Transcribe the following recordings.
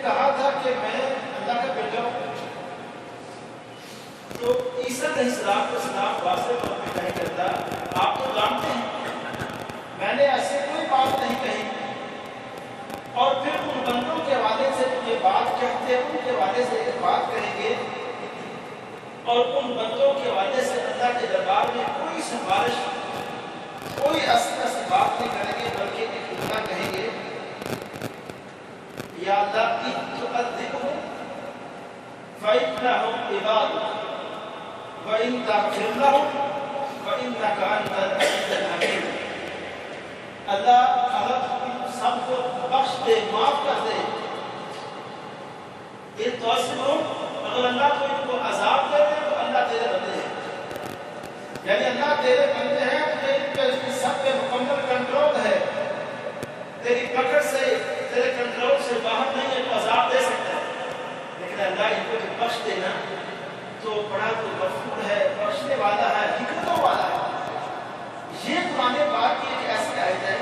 کہا تھا کہ میں اللہ کا بیٹا ہوں، تو عیسیٰ علیہ السلام واضح طور پہ نہیں کرتا آپ تو جانتے ہیں میں نے ایسے کوئی بات نہیں کہی، اور پھر ان بندوں کے حوالے سے یہ بات کہتے ہیں، ان کے حوالے سے یہ بات کہیں گے، اور ان بندوں کے حوالے سے اللہ کے دربار میں کوئی سفارش، کوئی ایسی بات نہیں کریں گے، بلکہ ایک اتنا کہیں گے یا اللہ ان تعذبهم فإنهم عبادك وإن تغفر لهم فإنك أنت العزيز الحكيم۔ اللہ اگر سب کو بخش دے، معاف کر دے، یہ تعذبهم، اگر اللہ کو ان کو عذاب دے دے تو اللہ تیرے بندے ہیں، یعنی اللہ تیرے بندے ہیں، تیرے سب پہ مکمل کنٹرول ہے، تیری پکڑ سے، تیرے کنٹرول سے باہر نہیں ہے، تو عذاب دے سکتا ہے، لیکن اللہ ان کو جو بخش دے نا تو بڑا تو غفور ہے، بخشنے والا ہے، حکمتوں والا ہے۔ یہ قرآن پاک کی ایک ایسی آیت ہے،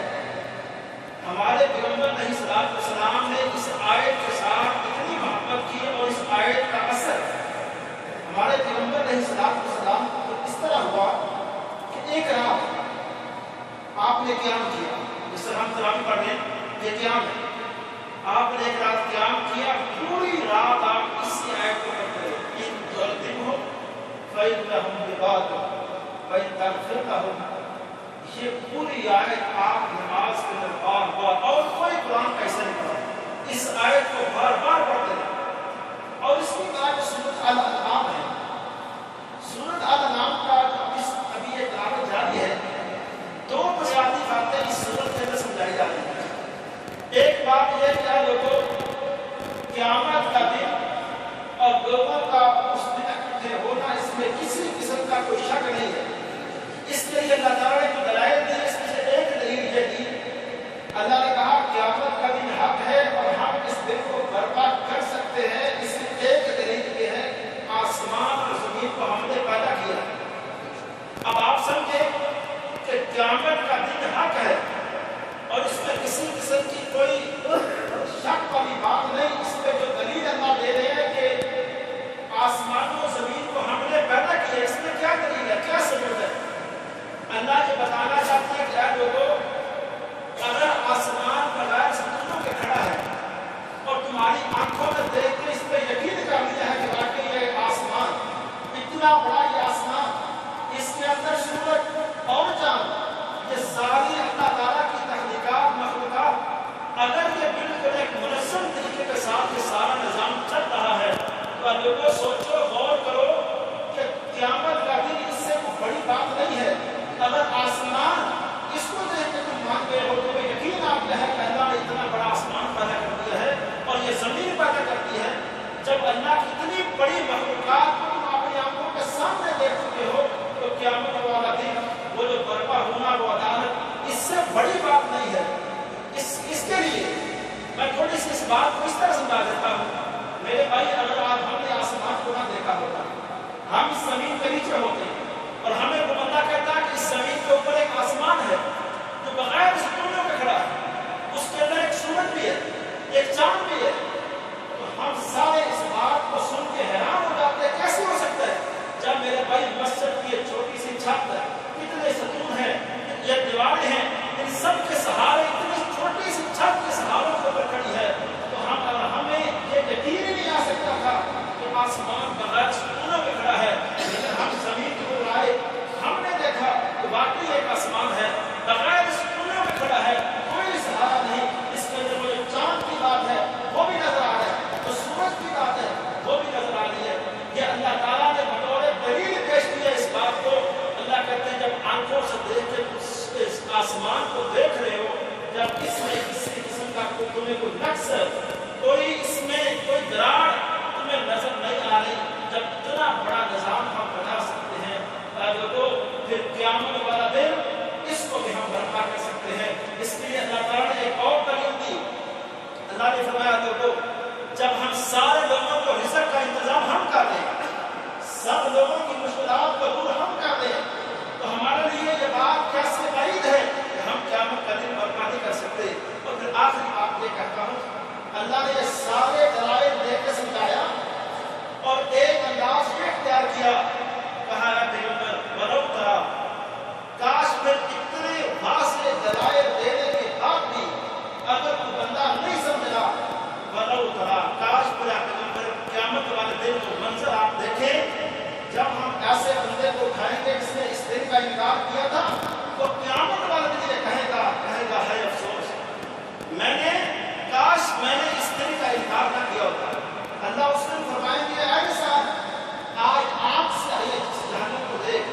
ہمارے پیغمبر علیہ السلام نے اس آیت کے ساتھ اتنی محبت کی، اور اس آیت کا اثر ہمارے پیغمبر علیہ السلام کو اس طرح ہوا کہ ایک رات آپ نے قیام کیا، جس طرح ہم تراویح پڑھ رہے ہیں، یہ قیام ہے، آپ نے ایک رات قیام کیا، پوری رات آپ اسی آیت کو پڑھتے رہے، ان تعذبهم فإنهم عبادك وإن تغفر لهم۔ یہ پوری آیت آپ نماز کے اندر بار بار، اور کوئی قرآن کا حصہ نہیں پڑھا، اس آیت کو بار بار پڑھتے رہے، اور اس کی بات سورۃ الانعام ہے۔ سورۃ الانعام کا ابھی یہ تلاوت جاری ہے، دو بنیادی باتیں اس سورت کے اندر سمجھائی جا رہی ہیں۔ ایک بات یہ کہ لوگوں قیامت کا دن اور لوگوں کا اس دن اکٹھے ہونا، اس میں کسی قسم کا کوئی شک نہیں ہے، اس کے لیے اللہ تعالیٰ نے جو دلائل دی، اس میں سے ایک دلیل یہ دی، اللہ نے کہا قیامت کا دن حق ہے اور ہم اس دن کو برپا کر سکتے ہیں، اس کی ایک دلیل یہ ہے آسمان اور زمین کو ہم نے پیدا کیا۔ اب آپ سمجھیں کہ قیامت کا دن حق ہے اور اس میں کسی قسم کی کوئی شک والی بات نہیں، اس میں جو دلیل اللہ دے رہے ہیں کہ آسمان و زمین کو ہم نے پیدا کیا، اس میں کیا دلیل ہے، کیا ثبوت ہے؟ اللہ یہ بتانا چاہتا ہے کہ اے لوگوں، اگر آسمان بغیر ستونوں کے کھڑا ہے اور تمہاری آنکھوں میں دیکھ کے اس پہ یقین کر لیا ہے کہ واقعی یہ آسمان اتنا بڑا، یہ آسمان، اس کے اندر سورج اور چاند، یہ ساری اللہ تعالیٰ کی تخلیقات، مخلوقات، اگر یہ بالکل ایک منظم طریقے کے ساتھ یہ سارا نظام چل رہا ہے تو لوگوں سوچو، غور کرو کہ قیامت کا دن اس سے کوئی بڑی بات نہیں ہے۔ اگر آسمان اس کو دیکھ کے تم مان گئے ہو تو یقین آپ ہے کہ اللہ نے اتنا بڑا آسمان پیدا کر دیا ہے اور یہ زمین پیدا کرتی ہے، جب اللہ کی اتنی بڑی مخلوقات کو تم اپنی آنکھوں کے سامنے دیکھ چکے ہو تو قیامت والا دن، وہ جو برپا ہونا، وہ عدالت، اس سے بڑی بات نہیں ہے۔ اس کے لیے میں تھوڑی سی اس بات کو اس طرح سمجھا دیتا ہوں، میرے بھائی، اگر آج ہم نے آسمان کو نہ دیکھا ہوتا، ہم اس زمین کے نیچے ہوتے اور ہمیں وہ بندہ کہتا ہے کہ اس زمین کے اوپر ایک آسمان ہے جو بغیر ستونوں کے کھڑا ہے، اس کے اندر ایک سورج بھی ہے، ایک چاند بھی ہے، تو ہم سارے اس بات کو سن کے حیران ہو جاتے ہیں، کیسے ہو سکتا ہے؟ جب میرے بھائی مسجد کی ایک چھوٹی سی چھت ہے، کتنے ستون ہیں، یہ دیواریں ہیں، ان سب کے سہارے، اتنی چھوٹی سی چھت کے سہاروں کے اوپر کھڑی ہے، تو ہمیں یہ یقین ہی نہیں آ سکتا تھا کہ آسمان بغیر ستونوں کے کھڑا ہے، لیکن ہم زمین کے اوپر آئے، ہم نے دیکھا کہ واقعی ایک آسمان ہے، بغیر ستونوں کے کھڑا ہے، کوئی سہارا نہیں، اس کے اندر وہ جو چاند کی بات ہے وہ بھی نظر آ رہا ہے، جو سورج کی بات ہے وہ بھی نظر آ رہی ہے۔ یہ اللہ تعالیٰ نے بطور دلیل پیش کیا اس بات کو۔ اللہ کہتے ہیں جب آنکھوں سے دیکھ کے اس آسمان کو دیکھ رہے ہو، جب اس میں کسی قسم کا تمہیں کوئی نقص، کوئی اس میں کوئی دراڑ تمہیں نظر نہیں آ رہی، جب اتنا بڑا نظام ہم بنا سکتے ہیں، پھر قیامت والا دن اس کو بھی ہم برپا کر سکتے ہیں۔ اس کے لیے اللہ تعالیٰ نے ایک اور دلیل دی، اللہ نے فرمایا دیکھو، جب ہم سارے لوگوں کو رزق کا انتظام ہم کر دیں، سب لوگوں کی مشکلات کو دور ہم کر دیں، تو ہمارے لیے یہ بات کیسے بعید ہے کہ ہم قیامت کا دن برپا نہیں کر سکتے۔ اور پھر آخری بات یہ کہتا ہوں، اللہ نے یہ سارے मैंने इस दिन का इनकार न किया होता, अल्लाह उस दिन फरमाएंगे ऐसा आज आँख से आइए जिस जहन्नम को देख,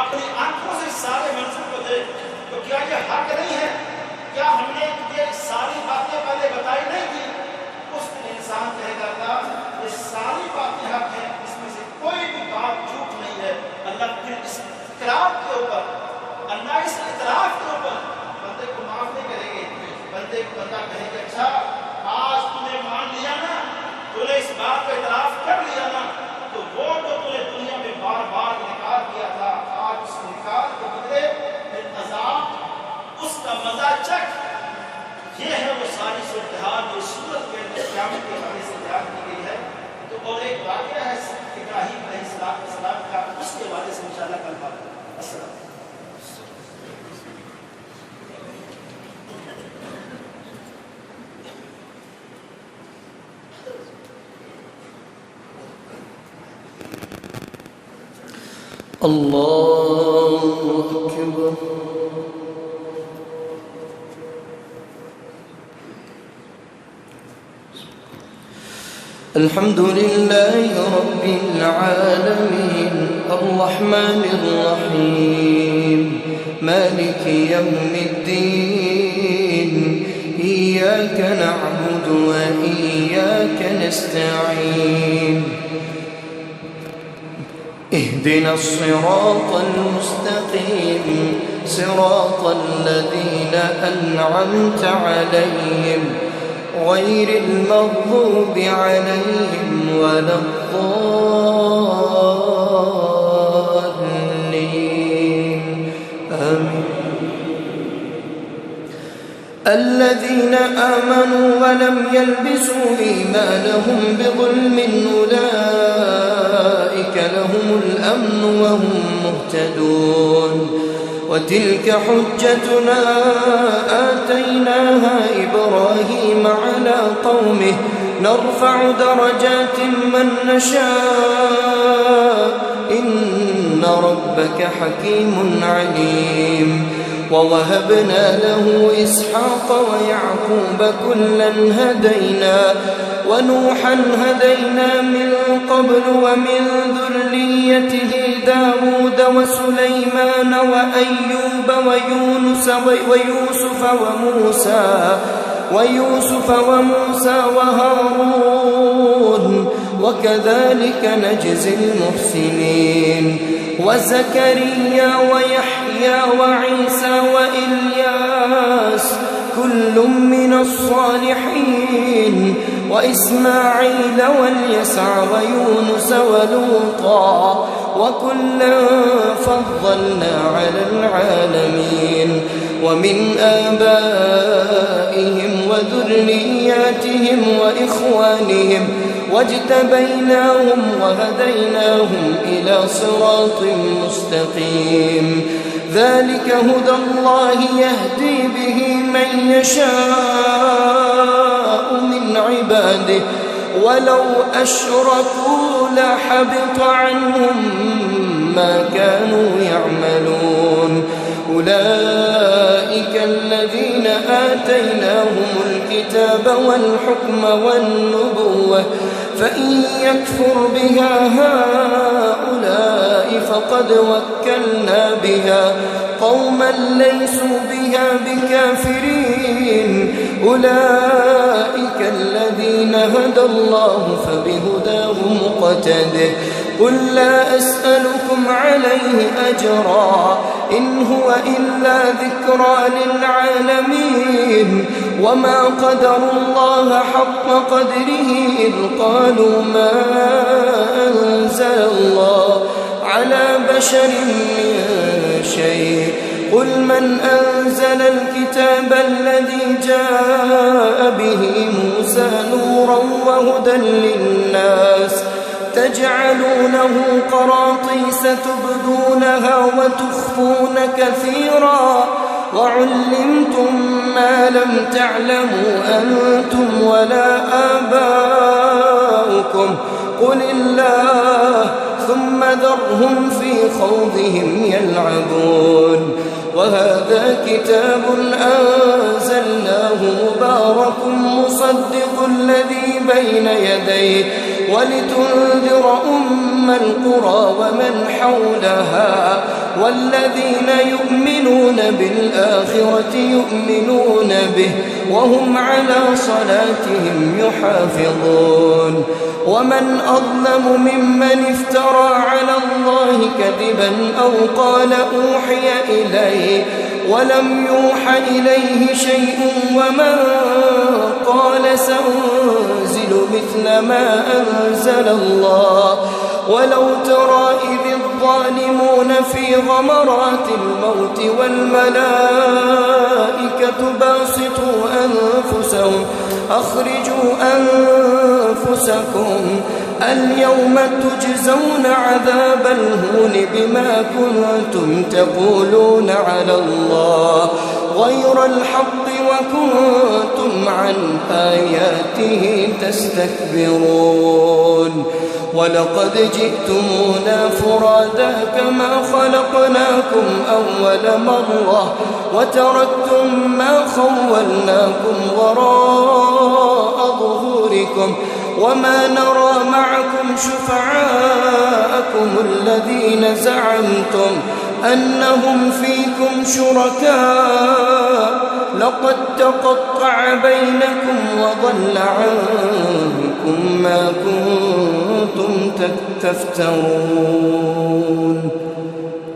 अपनी आंखों से सारे मंजर को देख, तो क्या ये हक नहीं है? क्या हमने तुझे सारी बातें पहले बताई नहीं थी? उस दिन इंसान कहेगा अल्लाह ये सारी बातें हक हैं, इसमें से कोई भी बात झूठ नहीं है। अल्लाह फिर इस इकरार के ऊपर, अल्लाह इस इतराफ के ऊपर बंदे को माफ नहीं करेंगे। बंदे को अल्लाह कहेंगे अच्छा आज तूने मान लिया ना, तूने इस बात का इतराफ कर लिया ना, तो वो जो तूने दुनिया में बार बार इनकार किया था, आज उस इनकार के बदले फिर अज़ाब उसका मजा चख। ये है वो सारी सूरत-ए-हाल जो सूरत के अंदर क़यामत के हवाले से बयान की गई है। तो और एक वाक़या है इब्राहीम अलैहिस्सलाम का, उसके हवाले से इंशाअल्लाह कल बात करेंगे। अस्सलाम। अल्लाहु अकबर। अल्हम्दुलिल्लाहि रब्बिल आलमीन अर्रहमानिर रहीम मालिकि यौमिद्दीन इय्याका नअबुदु व इय्याका नस्तईन اهدنا الصراط المستقيم صراط الذين أنعمت عليهم غير المغضوب عليهم ولا الضالين آمين. الذين آمنوا ولم يلبسوا إيمانهم بظلم أولئك لهم الأمن وهم مهتدون. وتلك حجتنا آتيناها إبراهيم على قومه نرفع درجات من نشاء إن ربك حكيم عليم. ووهبنا له إسحاق ويعقوب كلا هدينا ونوحا هدينا من قبل ومن ذريته داود وسليمان وأيوب ويوسف وموسى وهارون وكذلك نجزي المحسنين. وزكريا ويحيى وعيسى وإلياس كل من الصالحين وإسماعيل واليسع ويونس ولوطا وكلا فضلنا على العالمين. ومن آبائهم وذرياتهم وإخوانهم واجتبيناهم وهديناهم إلى صراط مستقيم. ذلك هدى الله يهدي به من يشاء من عباده ولو أشركوا لحبط عنهم ما كانوا يعملون. أولئك الذين آتيناهم الكتاب والحكم والنبوة فإن يكفر بها هؤلاء فقد وكلنا بها قوما ليسوا بها بكافرين. أولئك الذين هدى الله فبهداه مقتده. قل لا أسألكم عليه أجرا إن هو إلا ذكرى للعالمين. وما قدروا الله حق قدره إذ قالوا ما أنزل الله على بشر من شيء. قل من أنزل الكتاب الذي جاء به موسى نورا وهدى للناس تجعلونه قراطيس تبدونها وتخفون كثيرا وعلمتم ما لم تعلموا أنتم ولا آباؤكم قل الله ثم ذرهم في خوضهم يلعبون وهذا كتاب أنزلناه مبارك مصدق الذي بين يديه ولتنذر أم القرى ومن حولها والذين يؤمنون بالآخرة يؤمنون به وهم على صلاتهم يحافظون ومن أظلم ممن افترى على الله كذبا أو قال أوحي إليه ولم يوح إليه شيء ومن قال سأنزل مثل ما أنزل الله ولو ترى إذ الظالمون في غمرات الموت والملائكة باسطوا أنفسهم أخرجوا أنفسكم اليوم تجزون عذاب الهون بما كنتم تقولون على الله غير الحق وكنتم عن آياته تستكبرون ولقد جئتمونا فرادا كما خلقناكم أول مرة وتركتم ما خولناكم وراء ظهوركم وما نرى معكم شفعاءكم الذين زعمتم أنهم فيكم شركاء لقد تقطع بينكم وضل عنكم ما كنتم تفترون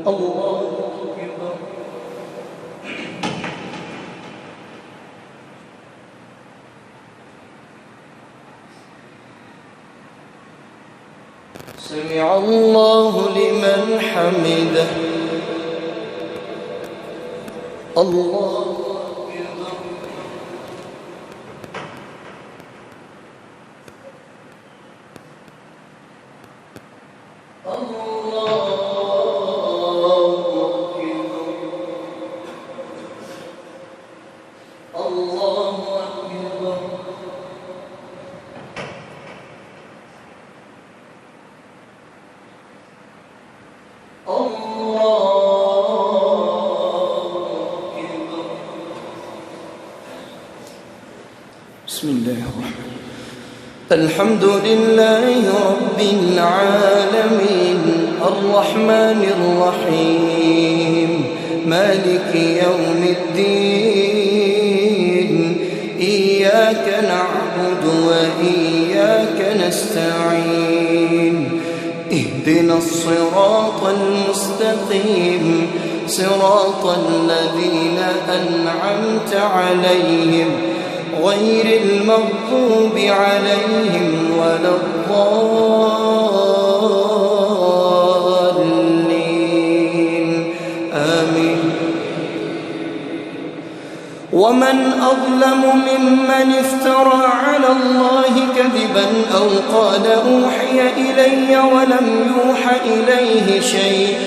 الله أكبر. سمع الله لمن حمده الله أكبر. الله أكبر. بسم الله الرحمن الرحيم الحمد لله رب العالمين الرحمن الرحيم مالك يوم الدين إياك نعبد وإياك نستعين اهدنا الصراط المستقيم صراط الذين أنعمت عليهم غير المغضوب عليهم ولا الضالين آمين ومن أظلم ممن افترى على الله كذبا أو قال أوحي إلي ولم يوح إليه شيء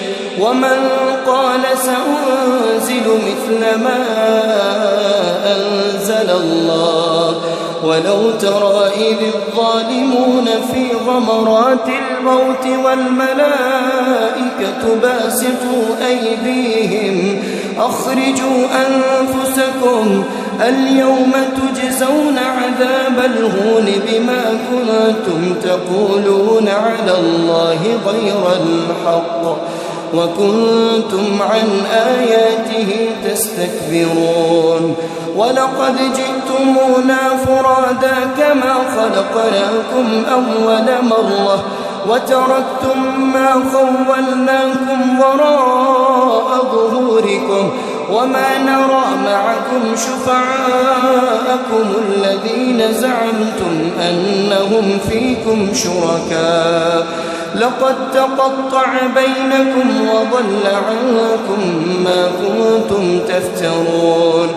ومن قال سأنزل مثل ما أنزل الله ولو ترى إذ الظالمون في غمرات الموت والملائكة باسطوا أيديهم أخرجوا أنفسكم اليوم تجزون عذاب الهون بما كنتم تقولون على الله غير الحق وكنتم عن آياته تستكبرون ولقد جئتمونا فرادا كما خلقناكم أول مرة وتركتم ما خولناكم وراء ظهوركم وما نرى معكم شفعاءكم الذين زعمتم أنهم فيكم شركاء لقد تقطع بينكم وضل عنكم ما كنتم تفترون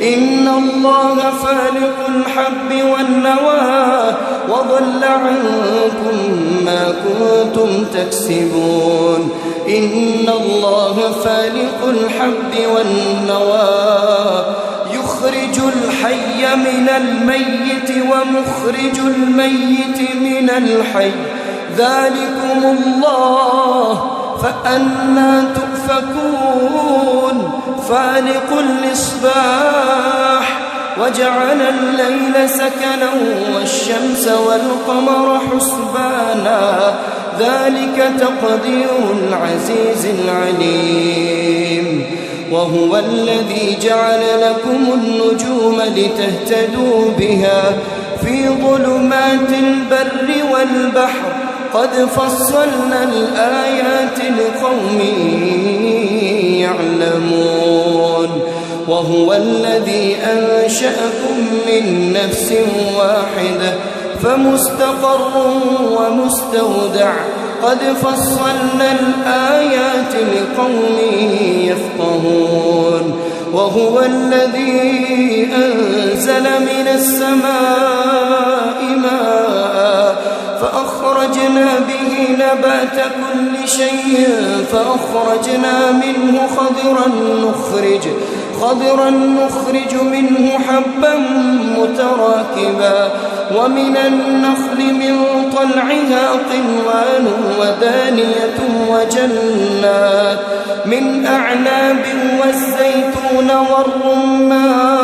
إن الله فالق الحب والنوى وضل عنكم ما كنتم تكسبون إن الله فالق الحب والنوى يخرج الحي من الميت ومخرج الميت من الحي ذلكم الله فأنى تؤفكون فالق الإصباح وجعل الليل سكنا والشمس والقمر حسبانا ذلك تقدير العزيز العليم وهو الذي جعل لكم النجوم لتهتدوا بها في ظلمات البر والبحر قد فصلنا الآيات لقوم يعلمون وهو الذي أنشأكم من نفس واحدة فمستقر ومستودع قد فصلنا الآيات لقوم يفقهون وهو الذي أنزل من السماء ماء فأخرجنا به نبات كل شيء فأخرجنا منه خضرا نخرج منه حبا متراكبا ومن النخل من طلعها قنوان ودانية وجنات من أعناب والزيتون والرمان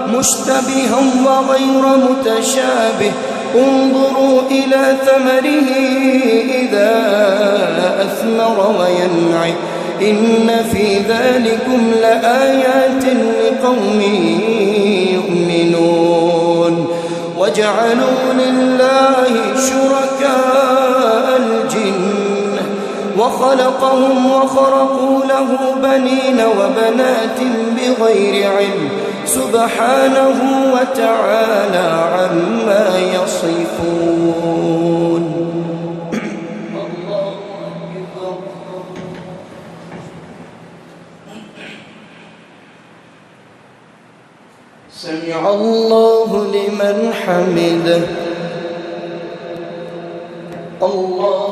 مشتبها وغير متشابه انظروا إلى ثمره إذا أثمر وينعي إن في ذلكم لآيات لقوم يؤمنون وجعلوا لله شركاء الجن وخلقهم وخرقوا له بنين وبنات بغير علم سبحانه وتعالى عما يصفون سمع الله لمن حمده الله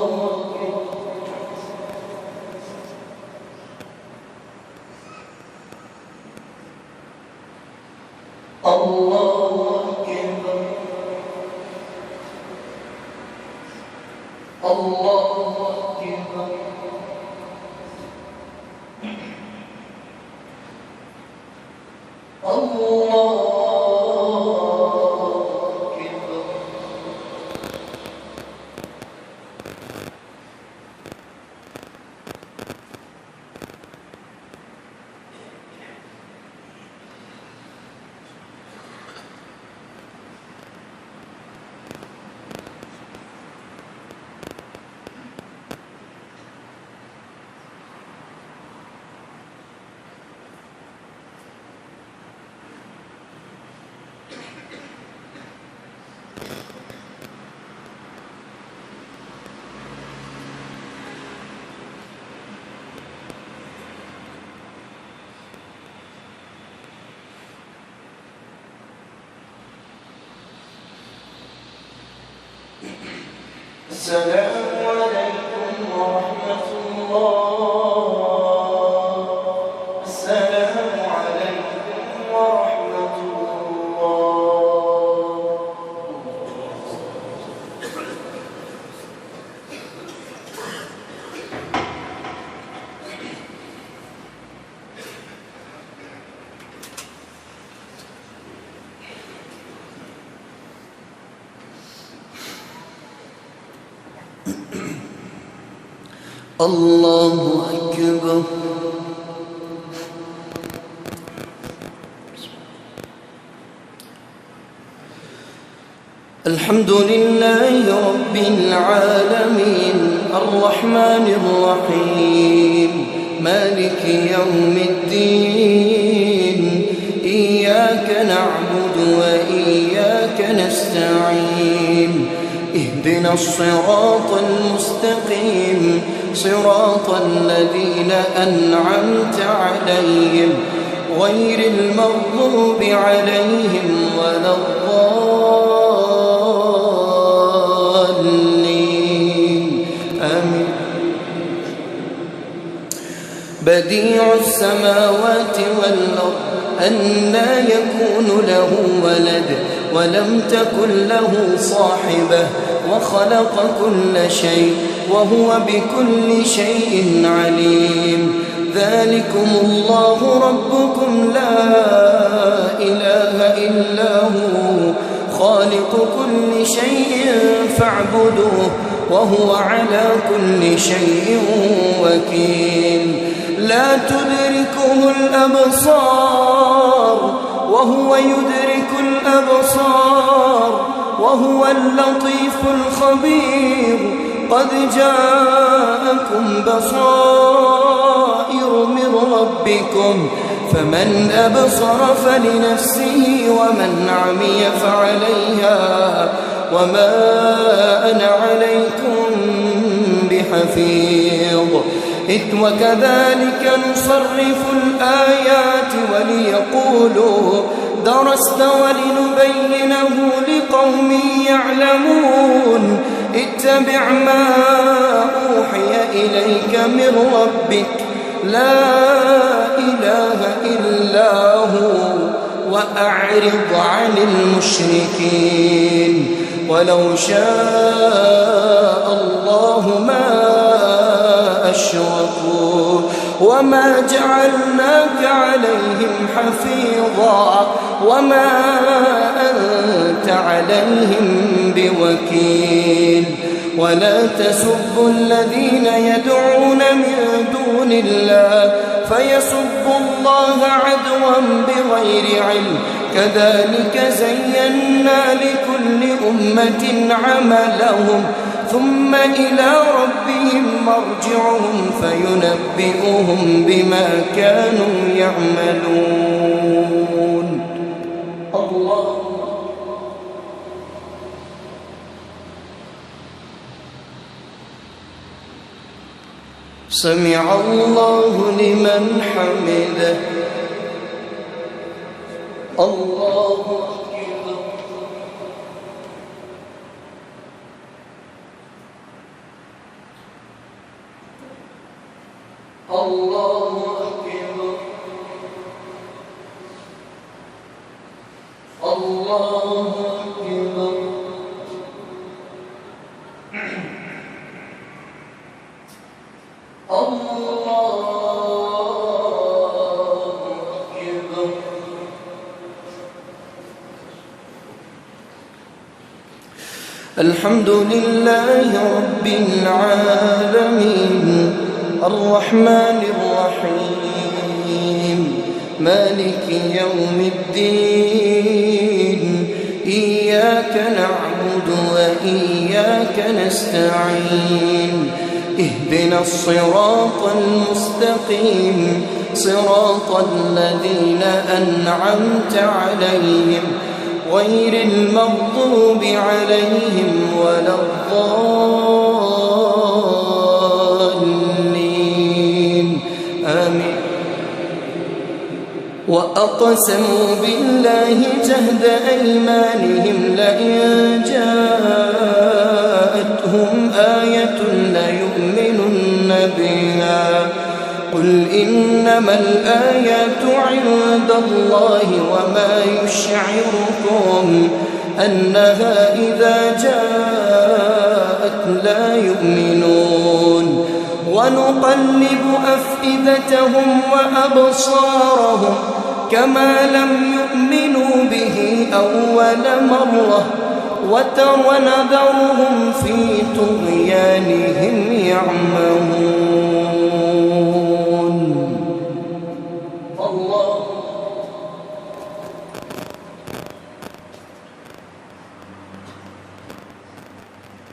السلام عليكم ورحمة الله السلام عليكم ورحمة الله الله أكبر الحمد لله رب العالمين الرحمن الرحيم مالك يوم الدين إياك نعبد وإياك نستعين اهدنا الصراط المستقيم صراط الذين أنعمت عليهم غير المغضوب عليهم ولا الضالين آمين بديع السماوات والأرض أنى يكون له ولد ولم تكن له صاحبة وخلق كل شيء وهو بكل شيء عليم. ذلكم الله ربكم لا إله إلا هو خالق كل شيء فاعبدوه وهو على كل شيء وكيل. لا تدركه الأبصار وهو يدرك الأبصار وهو اللطيف الخبير. قد جاءكم بصائر من ربكم فمن أبصر فلنفسه ومن عمي فعليها وما أنا عليكم بحفيظ. وكذلك نصرف الآيات وليقولوا درست ولنبينه لقوم يعلمون. اتبع ما أوحي إليك من ربك لا إله إلا هو وأعرض عن المشركين. ولو شاء الله ما أشركوا وما جعلناك عليهم حفيظا وما أنت عليهم بوكيل. ولا تسبوا الذين يدعون من دون الله فيسبوا الله عدوا بغير علم. كذلك زينا لكل أمة عملهم ثم إلى ربهم مرجعهم فينبئهم بما كانوا يعملون. الله سمع الله لمن حمده. الله أكبر. الله أكبر. الله أكبر. الحمد لله رب العالمين الرحمن الرحيم مالك يوم الدين. إياك نعبد وإياك نستعين. اهدنا الصراط المستقيم صراط الذين أنعمت عليهم غير المغضوب عليهم ولا الضالين آمين. وأقسموا بالله جهد أيمانهم لئن جاءتهم آية ليؤمنن بها قل إنما الآيات عند الله وما يشعركم أنها إذا جاءت لا يؤمنون. ونقلب أفئدتهم وأبصارهم كما لم يؤمنوا به أول مرة ونذرهم في طغيانهم يعمهون. الله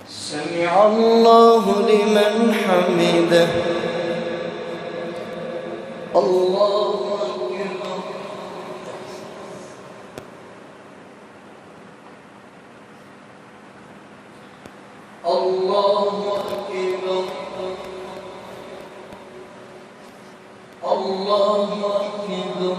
سمع الله لمن حمده. الله أكبر. الله أكبر. الله أكبر.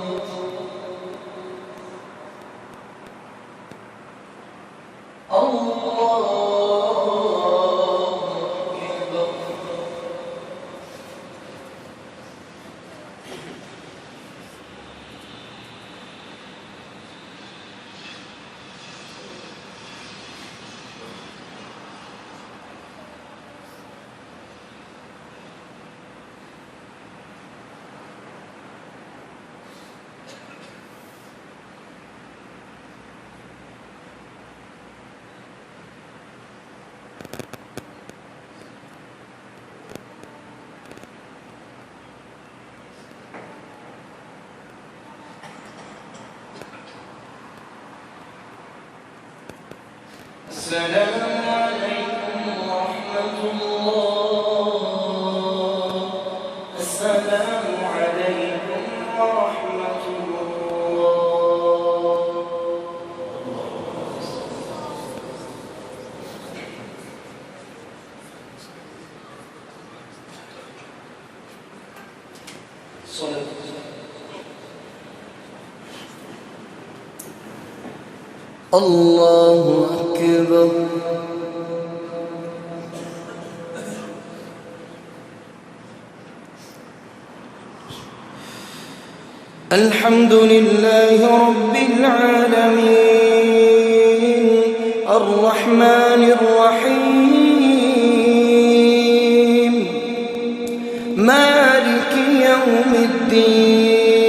السلام عليكم ورحمة الله. السلام عليكم ورحمة الله. صلاة الله أكبر. الحمد لله رب العالمين الرحمن الرحيم مالك يوم الدين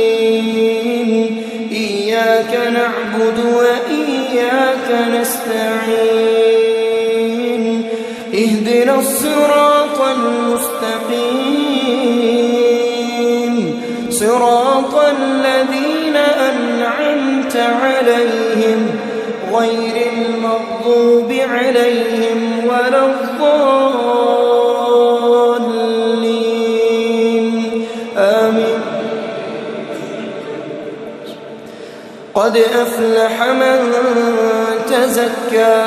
إياك نعبد وإياك نستعين اهدنا الصراط المستقيم صراط الذين أنعمت عليهم غير المغضوب عليهم ولا الضالين آمين. قد أفلح من تزكى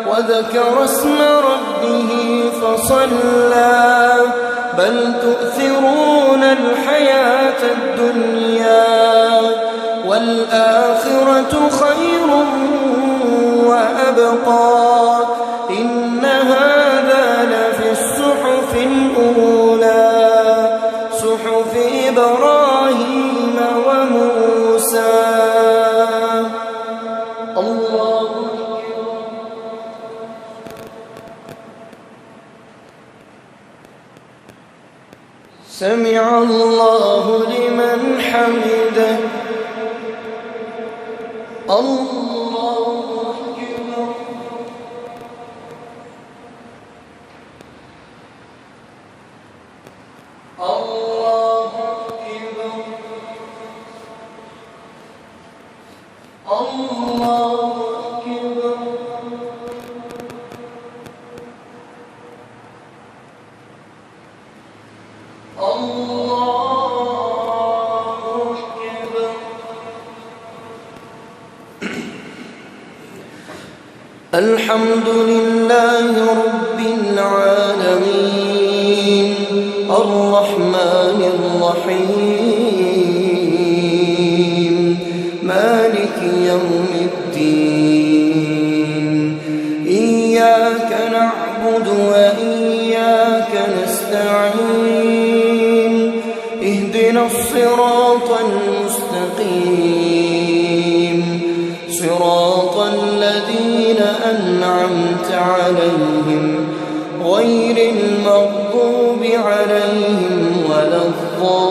وذكر اسم ربه فصلى بل تؤثرون الحياة الدنيا والآخرة خير وأبقى إن هذا لفي الصحف الأولى صحف إبراهيم وموسى. الله سمع الله لمن حمده. الله أكبر. الله أكبر. الله أكبر. الله أكبر. الحمد لله رب العالمين الرحمن الرحيم مالك يوم الدين إياك نعبد وإياك نستعين اهدنا الصراط المستقيم صراط الذين أنعمت عليهم غير المغضوب عليهم ولا الضالين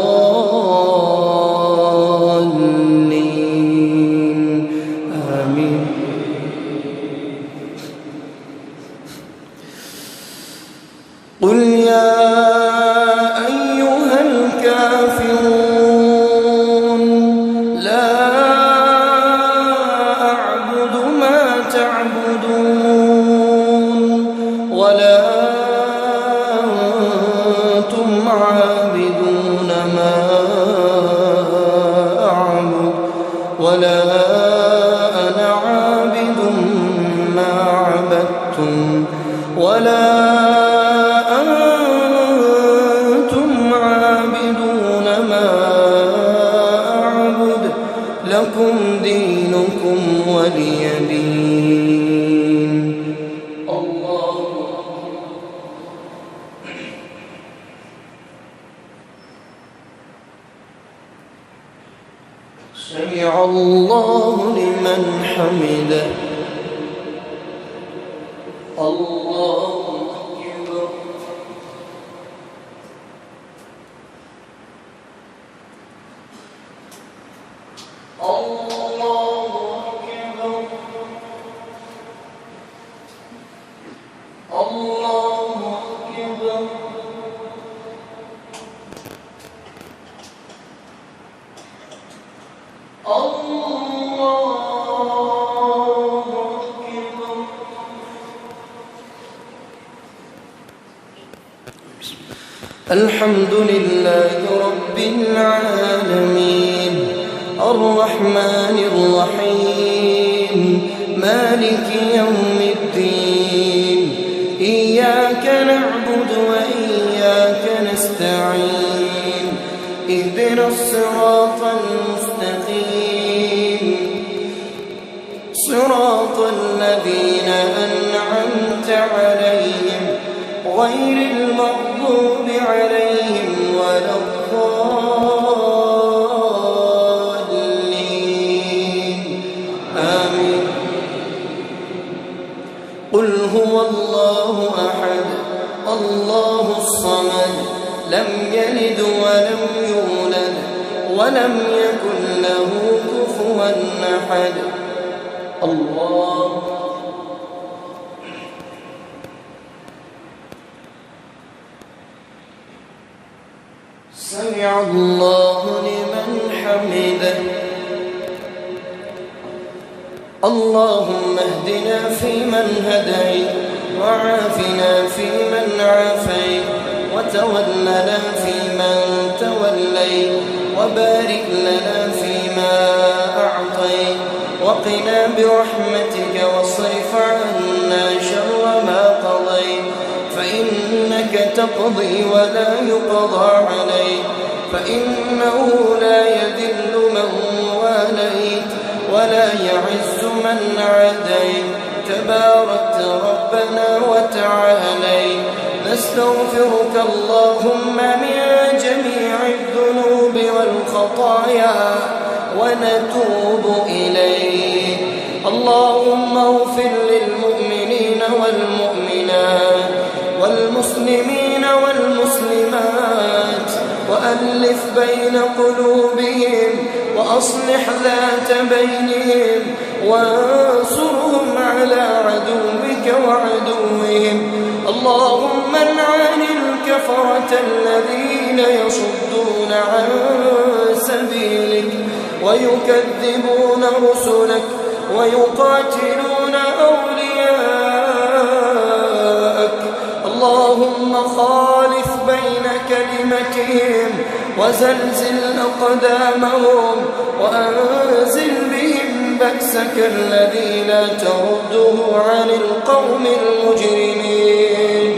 آمين. قل يا أيها الكافرون لا أعبد ما تعبدون ولا أنتم عابدون ما أعبد ولا أنا عابد ما عبدتم ولا أنتم عابدون ما أعبد لكم دينكم ولي دين. الله سمع الله لمن حمده. الله أكبر. الله أكبر. الله أكبر. الله أكبر. الحمد لله رب العالمين الرحمن الرحيم مالك يوم الدين إياك نعبد وإياك نستعين اهدنا الصراط المستقيم صراط الذين أنعمت عليهم غير المغضوب عليهم ولا الضالين آمين. قل هو الله أحد الله الصمد لم يلد ولم يولد ولم يكن له كفوا أحد. الله سمع الله لمن حمده. اللهم اهدنا فيمن هديت وعافنا فيمن عافيت وتولنا فيمن توليت وبارك لنا فيما أعطيت وقنا برحمتك واصرف عنا شر ما قضيت فإنك تقضي ولا يقضى عليك فإنه لا يذل من واليت ولا يعز من عاديت تباركت ربنا وتعاليت. نستغفرك اللهم من جميع الذنوب والخطايا ونتوب إليك. اللهم اغفر للمؤمنين والمؤمنات والمسلمين والمسلمات وألف بين قلوبهم وأصلح ذات بينهم وانصرهم على عدوك وعدوهم. اللهم انعن الكفرة الذين يصدون عن سبيلك ويكذبون رسلك ويقاتلون أولياءك. اللهم خالف بين كلمتهم وزلزل أقدامهم وأنزل بهم بأسك الذي لا ترده عن القوم المجرمين.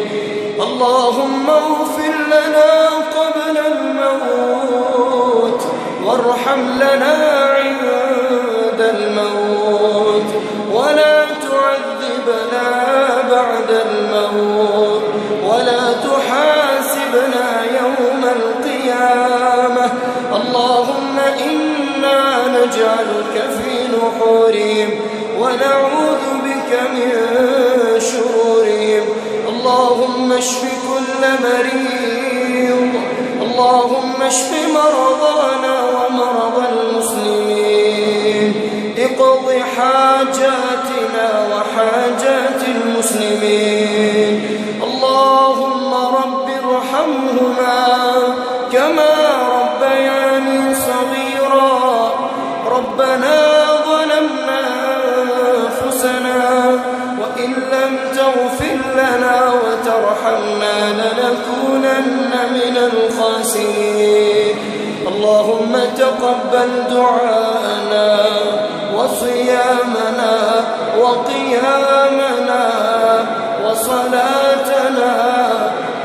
اللهم اغفر لنا قبل الموت وارحم لنا عند الموت ولا تعذبنا بعد الموت ولا تحاسبنا يوم القيامة. اللهم إنا نجعلك في نحورهم ونعوذ بك من شرورهم. اللهم اشف كل مريض. اللهم اشف مرضانا ومرضى المسلمين. اقض حاجاتنا وحاجات المسلمين. اللهم رب ارحمهما كما ربياني صغيرا. ربنا ظلمنا أنفسنا وإن لم تغفر لنا وترحمنا لنكونن من الخاسرين. اللهم تقبل دعاءنا وصيامنا وقيامنا وصلاتنا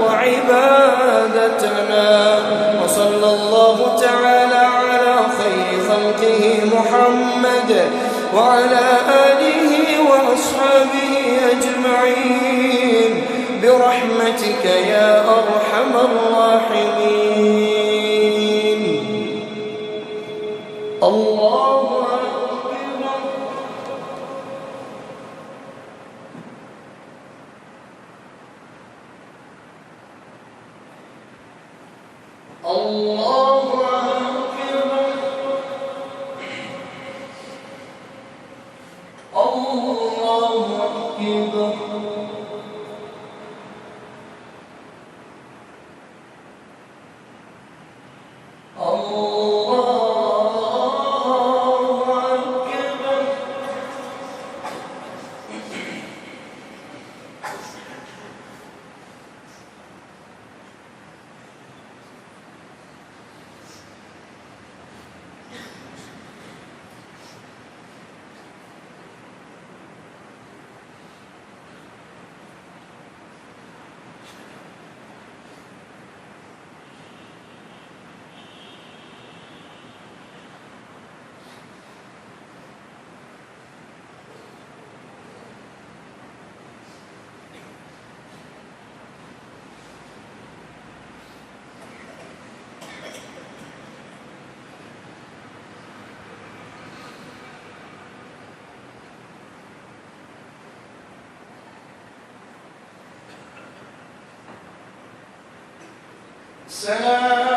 وعبادتنا. وصلى الله تعالى على خير خلقه محمد وعلى آله وأصحابه أجمعين برحمتك يا أرحم الراحمين. الله أكبر. الله أكبر. الله أكبر. سلام